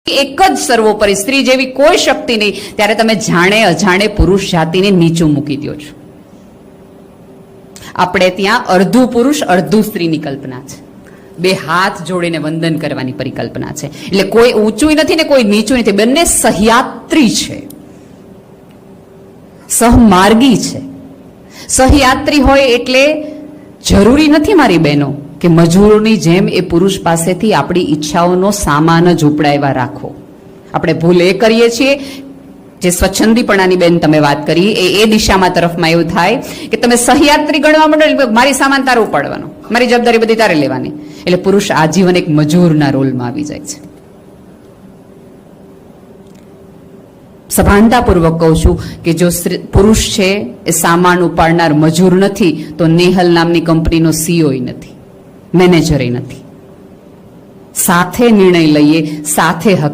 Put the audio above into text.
એક જ સર્વોપરી સ્ત્રી જેવી કોઈ શક્તિ નહીં, ત્યારે તમે જાણે અજાણે પુરુષ જાતિને નીચું મૂકી દો છો. આપણે ત્યાં અડધું પુરુષ અડધું સ્ત્રીની કલ્પના છે. બે હાથ જોડીને વંદન કરવાની પરિકલ્પના છે. એટલે કોઈ ઊંચું નથી ને કોઈ નીચું નથી, બંને સહયાત્રી છે, સહમાર્ગી છે. સહયાત્રી હોય એટલે જરૂરી નથી મારી બહેનો કે મજૂરોની જેમ એ પુરુષ પાસેથી આપણી ઈચ્છાઓનો સામાન જ ઉપડાવ્યા રાખો. આપણે ભૂલ એ કરીએ છીએ, જે સ્વચ્છંદીપણાની બેન તમે વાત કરી, એ દિશામાં તરફમાં એવું થાય કે તમે સહયાત્રી ગણવા માંડો, મારી સામાન તારે ઉપાડવાનો, મારી જવાબદારી બધી તારે લેવાની. એટલે પુરુષ આજીવન એક મજૂરના રોલમાં આવી જાય છે. સભાનતાપૂર્વક કહું છું કે જો પુરુષ છે એ સામાન ઉપાડનાર મજૂર નથી, તો નેહલ નામની કંપનીનો સીઈઓ નથી, મેનેજર નથી. સાથે નિર્ણય લઈએ, સાથે હક